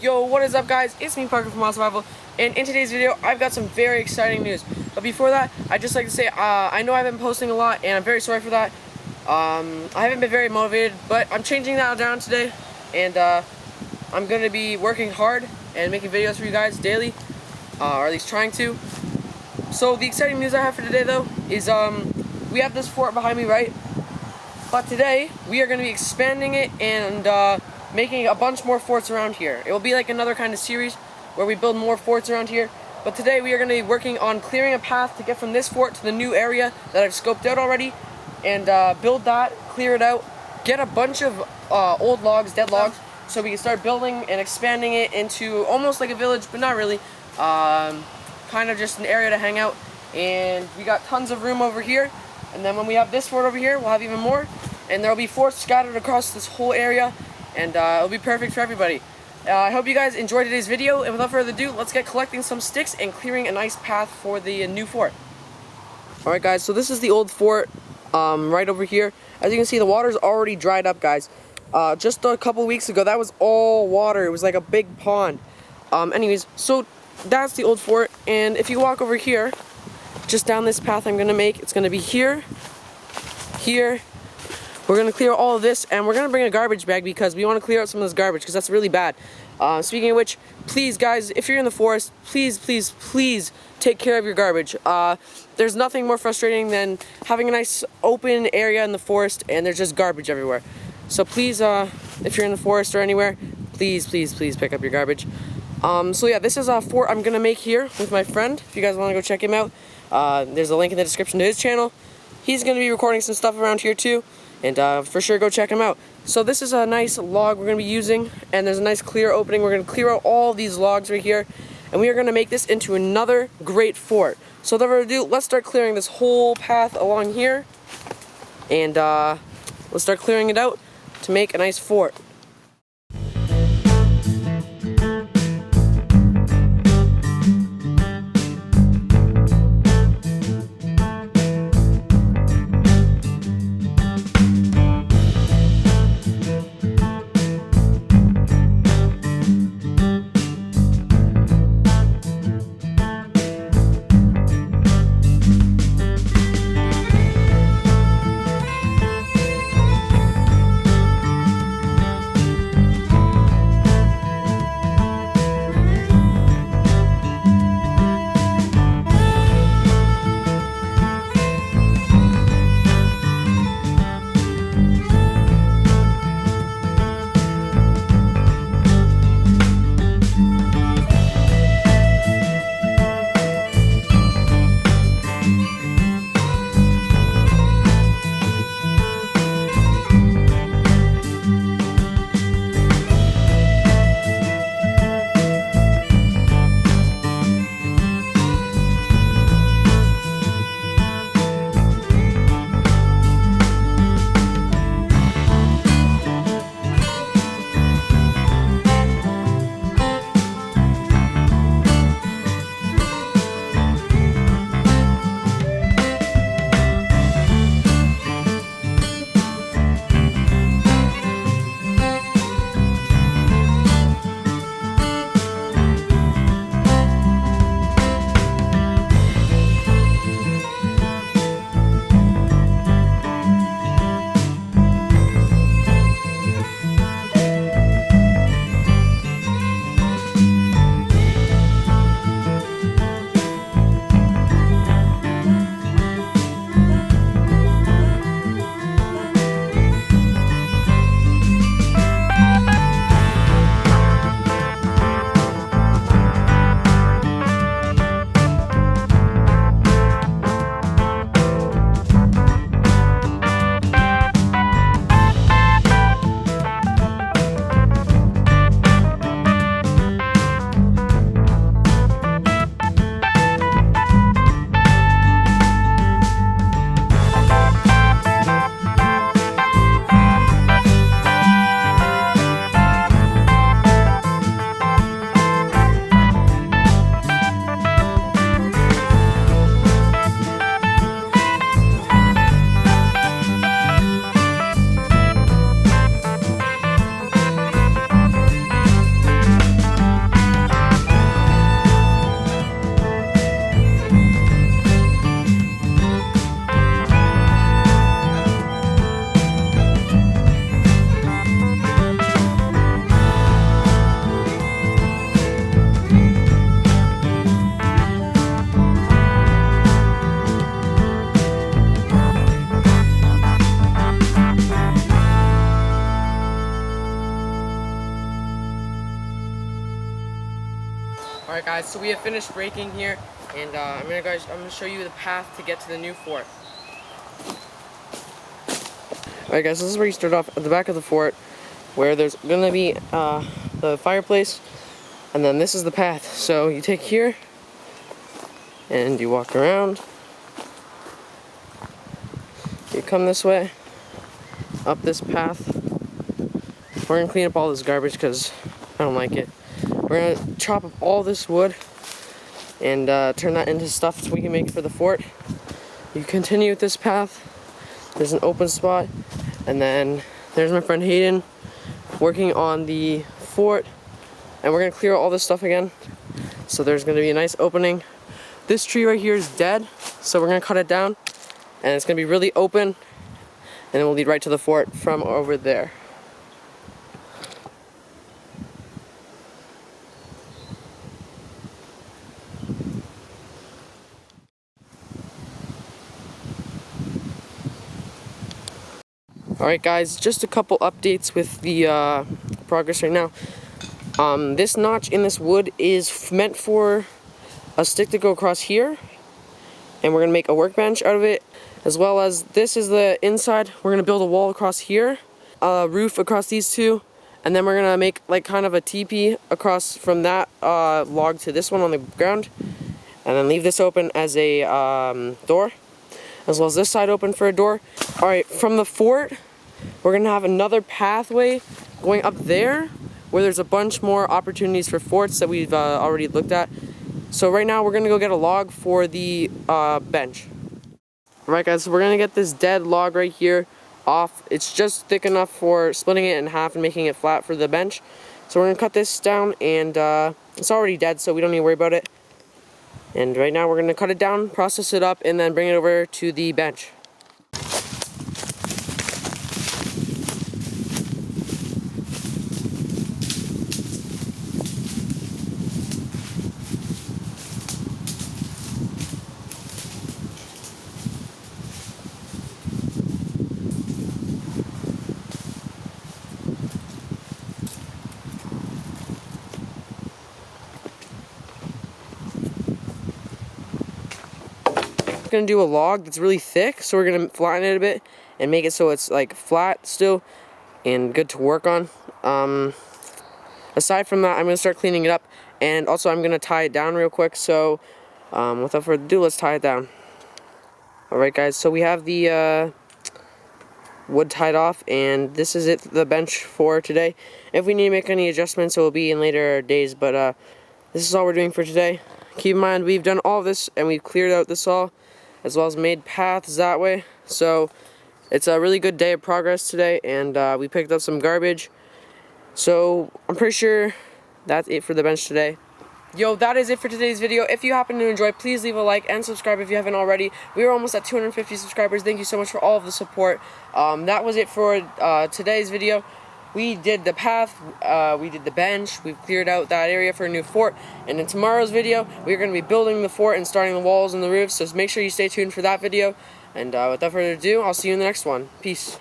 Yo, what is up, guys? It's me, Parker from Wild Survival, and in today's video, I've got some very exciting news. But before that, I'd just like to say, I know I've been posting a lot, and I'm very sorry for that. I haven't been very motivated, but I'm changing that down today, and I'm going to be working hard and making videos for you guys daily, or at least trying to. So the exciting news I have for today, though, is we have this fort behind me, right? But today, we are going to be expanding it and making a bunch more forts around here. It will be like another kind of series where we build more forts around here. But today we are going to be working on clearing a path to get from this fort to the new area that I've scoped out already, and build that, clear it out, get a bunch of old logs, dead logs, so we can start building and expanding it into almost like a village, but not really. Kind of just an area to hang out. And we got tons of room over here. And then when we have this fort over here, we'll have even more. And there will be forts scattered across this whole area. And it'll be perfect for everybody. I hope you guys enjoyed today's video, and without further ado, let's get collecting some sticks and clearing a nice path for the new fort. Alright guys, so this is the old fort right over here. As you can see, the water's already dried up, guys. Just a couple weeks ago, that was all water. It was like a big pond. Anyways, so that's the old fort, and if you walk over here, just down this path I'm going to make, it's going to be here, here. We're going to clear all of this, and we're going to bring a garbage bag because we want to clear out some of this garbage because that's really bad. Speaking of which, please guys, if you're in the forest, please take care of your garbage. There's nothing more frustrating than having a nice open area in the forest and there's just garbage everywhere. So please, if you're in the forest or anywhere, please pick up your garbage. So yeah, this is a fort I'm going to make here with my friend. If you guys want to go check him out, there's a link in the description to his channel. He's going to be recording some stuff around here too. And for sure, go check them out. So this is a nice log we're going to be using, and there's a nice clear opening. We're going to clear out all these logs right here, and we are going to make this into another great fort. So without further ado, let's start clearing this whole path along here, and let's start clearing it out to make a nice fort. Alright guys, so we have finished breaking here, and I'm gonna show you the path to get to the new fort. Alright guys, this is where you start off at the back of the fort, where there's gonna be the fireplace, and then this is the path. So you take here, and you walk around, you come this way, up this path. We're gonna clean up all this garbage because I don't like it. We're gonna chop up all this wood and turn that into stuff so we can make for the fort. You continue with this path. There's an open spot, and then there's my friend Hayden working on the fort, and we're gonna clear all this stuff again. So there's gonna be a nice opening. This tree right here is dead, so we're gonna cut it down, and it's gonna be really open, and it will lead right to the fort from over there. Alright guys, just a couple updates with the progress right now. This notch in this wood is meant for a stick to go across here, and we're going to make a workbench out of it, as well as this is the inside. We're going to build a wall across here, a roof across these two, and then we're going to make like kind of a teepee across from that log to this one on the ground, and then leave this open as a door, as well as this side open for a door. Alright, from the fort, we're going to have another pathway going up there where there's a bunch more opportunities for forts that we've already looked at. So right now we're going to go get a log for the bench. Alright guys, so we're going to get this dead log right here off. It's just thick enough for splitting it in half and making it flat for the bench. So we're going to cut this down, and it's already dead, so we don't need to worry about it. And right now we're going to cut it down, process it up, and then bring it over to the bench. Going to do a log that's really thick, so we're going to flatten it a bit and make it so it's like flat still and good to work on. Aside from that, I'm going to start cleaning it up, and also I'm going to tie it down real quick. So without further ado, let's tie it down. Alright guys, so we have the wood tied off, and this is it, the bench for today. If we need to make any adjustments, it will be in later days, but this is all we're doing for today. Keep in mind, we've done all this, and we've cleared out this all, as well as made paths that way. So it's a really good day of progress today, and we picked up some garbage. So I'm pretty sure that's it for the bench today. Yo, that is it for today's video. If you happen to enjoy, please leave a like and subscribe if you haven't already. We are almost at 250 subscribers. Thank you so much for all of the support. That was it for today's video. We did the path, we did the bench, we've cleared out that area for a new fort, and in tomorrow's video, we're going to be building the fort and starting the walls and the roofs, so make sure you stay tuned for that video, and without further ado, I'll see you in the next one. Peace.